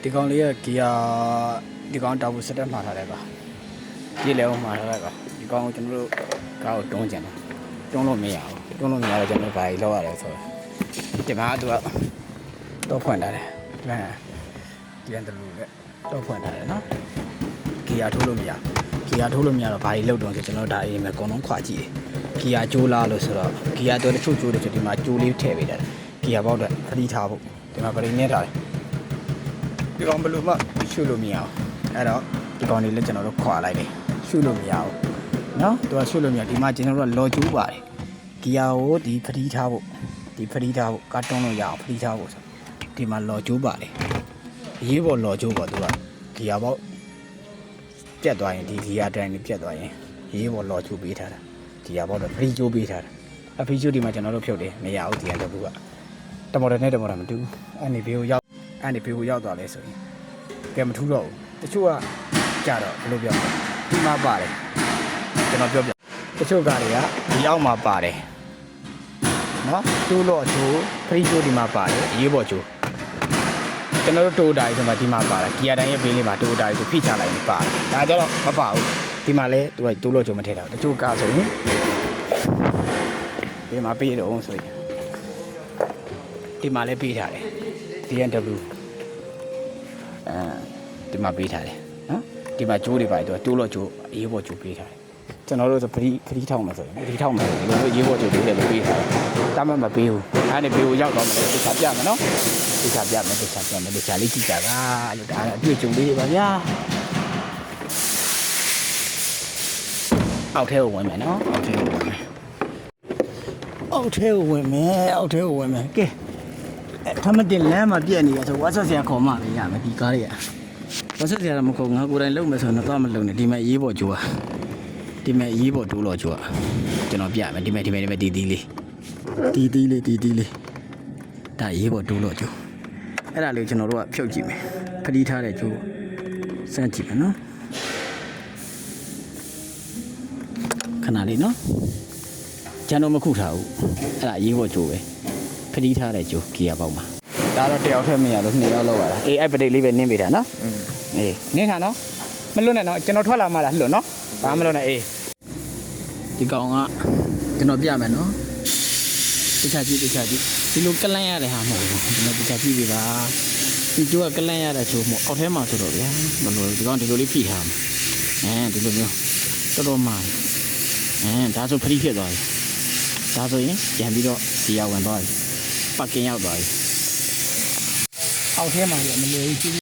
ဒီကောင်လေးကဂီယာဒီကောင်တောက်ဖို့စတက်မှာထားတယ်ကွာပြေးလဲအောင်မှာထားတယ်ကွာဒီကောင်ကိုကျွန်တော်တို့ကားကိုတွန်းကြတယ်တွန်းလို့မရဘူးတွန်းလို့မရတော့ကျွန်တော်ဘာကြီးလောက်ရတယ်ဆိုတော့ဒီမှာသူကတော့ဖွင့်ထားတယ်ဒီန်တလူနဲ့တော့ဖွင့်ထားတယ်နော်ဂီယာထိုးလို့မရဂီယာထိုးလို့မရတော့ဘာကြီးလောက်တော့ဆိုကျွန်တော်ဒါအိမ်မှာအကုန်လုံးခွာကြည့်တယ်ဂီယာကျိုးလားလို့ဆိုတော့ဂီယာတော့တချို့ကျိုးတယ်ဆိုဒီမှာကျိုးလေးထည့်ပေးတယ်ဂီယာပေါက်တော့ခရီးထားဖို့ဒီမှာဗရိနဲ့ထားတယ်ဒီကောင်ဘယ်လိုမှရှုလို့မရအောင်အဲ့တော့ဒီကောင်လေးလည်းကျွန်တော်တို့ခွာလိုက်တယ်ရှုလို့မရအောင်နော်သူကရှုလို့မရဒီမှာကျွန်တော်တို့ကလော်ကျိုးပါတယ်ဂီယာကိုဒီခရီးထားဖို့ဒီခရီးထားဖို့ကာတွန်းလို့ရအောင်ခရီးထားဖို့ဆိုဒီမှာလော်ကျိုးပါတယ်အရေးပေါ်လော်ကျိုးပေါ့သူကဂီယာပေါက်ပြတ်သွားရင်ဒီဂီယာတန်းလေးပြတ်သွားရင်အရေးပေါ်လော်ကျိုးပေးထားတာဂီယာပေါက်တော့ဖရီကျိုးပေးထားတာအဖရီကျိုးဒီမှာကျွန်တော်တို့ဖြုတ်တယ်မရဘူးဒီကတော့ဘူးကတမော်တယ်နဲ့တမော်တယ်မတူဘူးအဲ့ဒီဘေးကိုရောက်အဲ့ဒီဘေးကိုရောက်သွားလဲဆိုရင်ကဲမထူးတော့ဘူးတချို့ကကြတော့ဘယ်လိုပြောလဲဒီမှာပါတယ်ကျွန်တော်ပြောပြတချို့ကားတွေကဒီအောက်မှာပါတယ်နော်တူးလို့ချိုးဖရီချိုးဒီမှာပါတယ်အရေးပေါ်ချိုးကျွန်တော်တို့တိုးတာကြီးဆိုမှဒီမှာပါတယ်ဂီယာတိုင်းရဲ့ဘေးလေးမှာတိုးတာကြီးဆိုဖိချလိုက်ပြီးပါတယ်ဒါကြတော့မပါဘူးဒီမှာလဲသူကတိုးလို့ချိုးမထည့်တာတချို့ကားဆိုရင်ဒီမှာပေးတော့ဆိုရင်ဒီမှာလဲပေးထားတယ် BMW ဒီမှာပေးထားတယ်နော်ဒီမှာကျိုးတွေပါတော့တိုးလို့ချိုးအရေးပေါ်ချိုးပေးထားတယ်ကျွန်တော်တို့ဆိုခရီးထောက်မှာဆိုရင်ခရီးထောက်မှာဒီလိုမျိုးရေးဖို့ကြိုးလေးလည်းပေးထားတယ်။တမ်းမပေးဘူး။အဲ့ဒီဘေးကိုရောက်တော့မယ်တခြားပြမယ်နော်။တခြားပြမယ်တခြားလေးကြည့်ကြတာလို့ဒါအတွေ့အကြုံလေးပါဗျာ။အောက်ထဲကိုဝင်မယ်နော်။အောက်ထဲကိုဝင်မယ်။အောက်ထဲကိုဝင်မယ်။ကဲထမတင်လမ်းမှာပြက်နေရဆိုဝါဆက်ဆရာခေါ်မှပဲရမယ်ဒီကားတွေက။ဝါဆက်ဆရာမခေါ်ငါကိုယ်တိုင်လုံမယ်ဆိုတော့တော့မလုံနဲ့ဒီမှာရေးဖို့ကြိုးอ่ะဒီမဲ့ရေးဖို့တိုးလို့ကြွားကျွန်တော်ပြမယ်ဒီမဲ့တီးလေးဒါရေးဖို့တိုးလို့ကြွားအဲ့ဒါလေးကျွန်တော်တို့ကဖြုတ်ကြည့်မယ်ဖလီထားတဲ့ကြိုးစမ်းကြည့်မယ်နော်ခဏလေးနော်ကျွန်တော်မခုထားဘူးအဲ့ဒါရေးဖို့ကြိုးပဲဖလီထားတဲ့ကြိုးဂီယာပေါက်မှာဒါတော့တယောက်ထက်မရလို့2ယောက်လောက်ရတာအေးအဲ့ပတိတ်လေးပဲနင်းပေးတာနော်အေးနင်းထားနော်မလွတ်နဲ့နော်ကျွန်တော်ထွက်လာမှလားလွတ်နော်ဘာမလို့လဲအေးဒီကောင်ကကျွန်တော်ပြမယ်နော်တခြားကြည့်ဒီလိုကလန့်ရတဲ့ဟာမဟုတ်ဘူးကျွန်တော်တခြားကြည့်ပြပါဒီကျိုးကကလန့်ရတဲ့ချိုးမဟုတ်အောက်ထဲမှာဆိုတော့ဗျာမလို့ဒီကောင်ဒီလိုလေးဖိထားမှာဒီလိုမျိုးတော်တော်မှဒါဆိုဖရီးဖြစ်သွားပြီဒါဆိုရင်ပြန်ပြီးတော့ဒီရောက်ဝင်သွားပြီပတ်ကင်ရောက်သွားပြီအောက်ထဲမှာလည်းမလို့